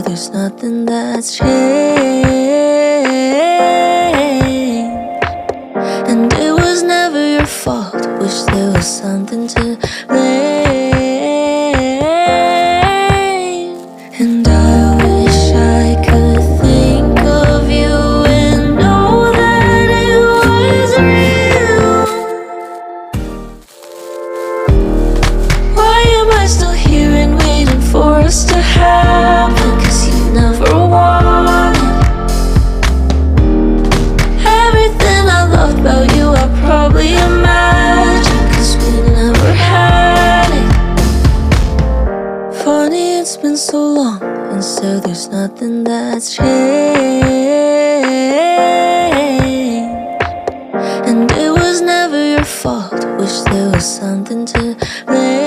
there's nothing that's changed. And it was never your fault. Wish there was something to blame. And I wish I could think of you and know that it was real. Why am I still here and waiting for us to happen? 'Cause you never wanted everything I loved about you. I probably imagined, 'cause we never had it. Funny, it's been so long, and still there's nothing that's changed. And it was never your fault. Wish there was something to blame.